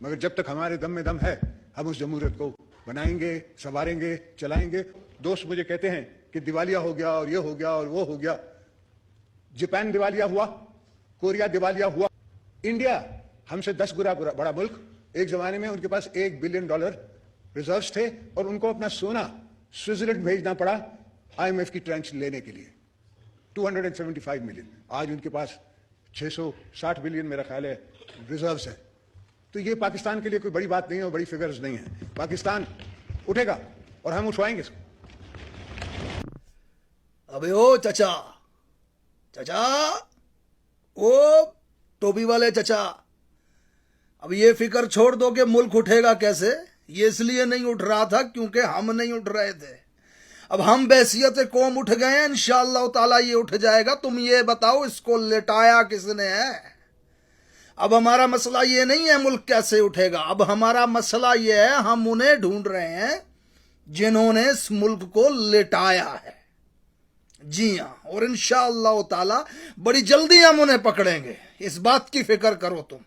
मगर जब तक हमारे दम में दम है हम उस जमहूरियत को बनाएंगे, संवारेंगे, चलाएंगे। दोस्त मुझे कहते हैं कि दिवालिया हो गया और ये हो गया और वो हो गया। जापान दिवालिया हुआ, कोरिया दिवालिया हुआ, इंडिया हमसे 10 गुना बड़ा मुल्क, एक जमाने में उनके पास $1 बिलियन रिजर्व्स थे और उनको अपना सोना स्विट्जरलैंड भेजना पड़ा IMF की ट्रेंच लेने के लिए, 275 मिलियन। आज उनके पास 660 बिलियन मेरा ख्याल है रिजर्व्स है। तो ये पाकिस्तान के लिए कोई बड़ी बात नहीं है और बड़ी फिगर्स नहीं है। पाकिस्तान उठेगा और हम उठवाएंगे इसको। अबे ओ चचा, चचा, ओ टोपी वाले चचा, अब ये फिक्र छोड़ दो कि मुल्क उठेगा कैसे। ये इसलिए नहीं उठ रहा था क्योंकि हम नहीं उठ रहे थे। अब हम बैसियत कौम उठ गए हैं, इंशाअल्लाह ताला ये उठ जाएगा। तुम ये बताओ इसको लेटाया किसने है। अब हमारा मसला ये नहीं है मुल्क कैसे उठेगा, अब हमारा मसला ये है हम उन्हें ढूंढ रहे हैं जिन्होंने इस मुल्क को लेटाया है। जी हाँ, और इंशाअल्लाह ताला बड़ी जल्दी हम उन्हें पकड़ेंगे, इस बात की फिक्र करो तुम।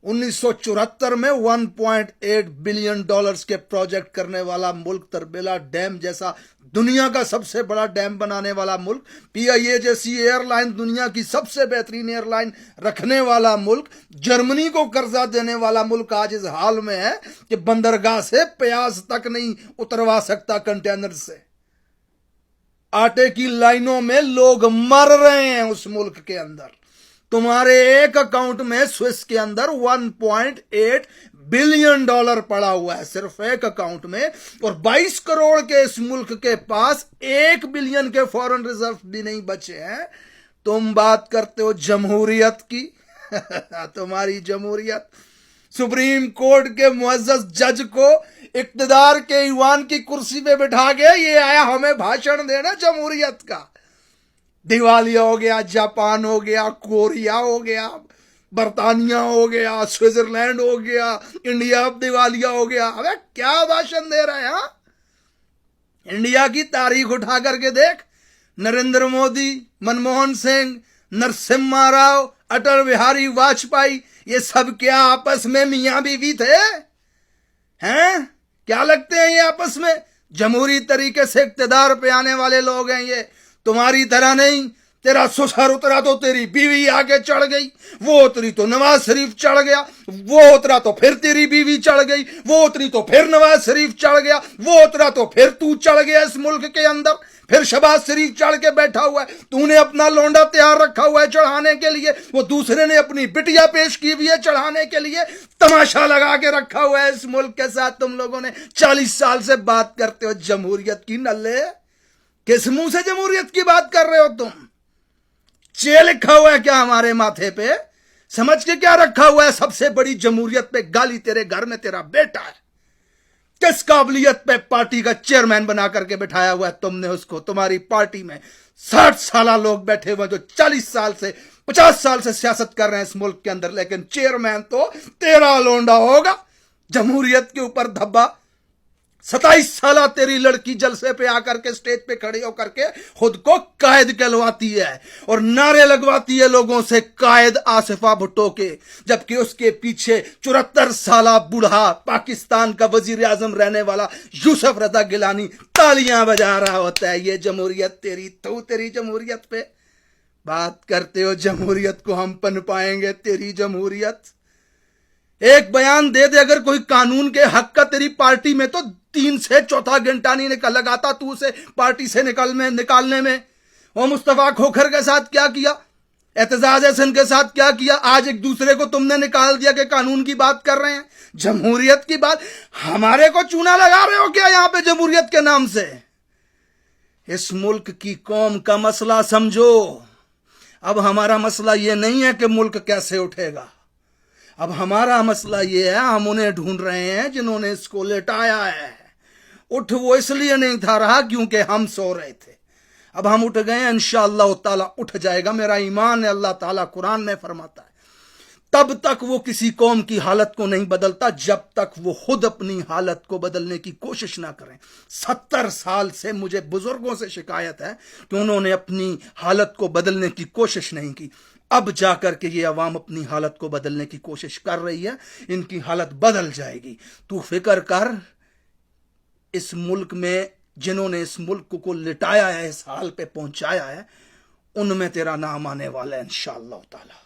1974 में $1.8 बिलियन के प्रोजेक्ट करने वाला मुल्क, तरबेला डैम जैसा दुनिया का सबसे बड़ा डैम बनाने वाला मुल्क, PIA जैसी एयरलाइन दुनिया की सबसे बेहतरीन एयरलाइन रखने वाला मुल्क, जर्मनी को कर्जा देने वाला मुल्क आज इस हाल में है कि बंदरगाह से प्याज तक नहीं उतरवा सकता कंटेनर से। आटे की लाइनों में लोग मर रहे हैं उस मुल्क के अंदर। तुम्हारे एक अकाउंट में स्विस के अंदर $1.8 बिलियन पड़ा हुआ है, सिर्फ एक अकाउंट में, और 22 करोड़ के इस मुल्क के पास 1 बिलियन के फॉरेन रिजर्व भी नहीं बचे हैं। तुम बात करते हो जमहूरियत की। तुम्हारी जमहूरियत, सुप्रीम कोर्ट के मुअज्जज जज को इक्तदार के ईवान की कुर्सी पे बिठा के ये आया हमें भाषण देना जमहूरियत का। दिवालिया हो गया, जापान हो गया, कोरिया हो गया, बर्तानिया हो गया, स्विट्जरलैंड हो गया, इंडिया दिवालिया हो गया। अबे क्या भाषण दे रहा है? हाँ, इंडिया की तारीख उठा करके देख। नरेंद्र मोदी, मनमोहन सिंह, नरसिम्हा राव, अटल बिहारी वाजपेयी, ये सब क्या आपस में मियां बीवी थे? हैं? क्या लगते हैं ये आपस में? जमहूरी तरीके से इक्तदार पे आने वाले लोग हैं ये, तुम्हारी तरह नहीं। तेरा ससुर उतरा तो तेरी बीवी आगे चढ़ गई, वो उतरी तो नवाज शरीफ चढ़ गया, वो उतरा तो फिर तेरी बीवी चढ़ गई, वो उतरी तो फिर नवाज शरीफ चढ़ गया, वो उतरा तो फिर तू चढ़ गया इस मुल्क के अंदर, फिर शहबाज शरीफ चढ़ के बैठा हुआ है। तूने अपना लोंडा तैयार रखा हुआ है चढ़ाने के लिए, वो दूसरे ने अपनी बिटिया पेश की हुई है चढ़ाने के लिए। तमाशा लगा के रखा हुआ है इस मुल्क के साथ तुम लोगों ने। 40 साल से बात करते हो जमहूरियत की। नल्ले, किस मुंह से जमहूरियत की बात कर रहे हो तुम? चे लिखा हुआ है क्या हमारे माथे पे? समझ के क्या रखा हुआ है? सबसे बड़ी जमहूरियत पे गाली तेरे घर में तेरा बेटा है। किस काबिलियत पे पार्टी का चेयरमैन बना करके बिठाया हुआ है तुमने उसको? तुम्हारी पार्टी में 60 साल लोग बैठे हुए जो 40 साल से 50 साल से सियासत कर रहे हैं इस मुल्क के अंदर, लेकिन चेयरमैन तो तेरा लोंडा होगा। जमहूरियत के ऊपर धब्बा। 27 साल तेरी लड़की जलसे पे आकर के स्टेज पे खड़ी होकर के खुद को कायद कहलवाती है और नारे लगवाती है लोगों से, कायद आसिफा भुट्टो के, जबकि उसके पीछे 74 साल बूढ़ा पाकिस्तान का वजीर आजम रहने वाला यूसुफ रजा गिलानी तालियां बजा रहा होता है। ये जमहूरियत तेरी, तो तेरी जमहूरियत पे बात करते हो। जमहूरियत को हम पन पाएंगे? तेरी जमहूरियत एक बयान दे दे अगर कोई कानून के हक का तेरी पार्टी में, तो 3 से 4 घंटा नहीं लगाता तू उसे पार्टी से निकालने में। वो मुस्तफा खोखर के साथ क्या किया, एतजाज हसन के साथ क्या किया, आज एक दूसरे को तुमने निकाल दिया कि कानून की बात कर रहे हैं, जमहूरियत की बात। हमारे को चूना लगा रहे हो क्या यहां पे जमहूरियत के नाम से? इस मुल्क की कौम का मसला समझो। अब हमारा मसला यह नहीं है कि मुल्क कैसे उठेगा, अब हमारा मसला ये है हम उन्हें ढूंढ रहे हैं जिन्होंने इसको लेटाया है। उठ वो इसलिए नहीं था रहा क्योंकि हम सो रहे थे। अब हम उठ गए, इंशाअल्लाह ताला उठ जाएगा, मेरा ईमान है। अल्लाह ताला कुरान में फरमाता है तब तक वो किसी कौम की हालत को नहीं बदलता जब तक वो खुद अपनी हालत को बदलने की कोशिश ना करें। 70 साल से मुझे बुजुर्गों से शिकायत है कि उन्होंने अपनी हालत को बदलने की कोशिश नहीं की। اب جا کر کے یہ عوام اپنی حالت کو بدلنے کی کوشش کر رہی ہے. ان کی حالت بدل جائے گی. تو فکر کر، اس ملک میں جنہوں نے اس ملک کو لٹایا ہے، اس حال پہ پہنچایا ہے، ان میں تیرا نام آنے والا ہے انشاءاللہ تعالی.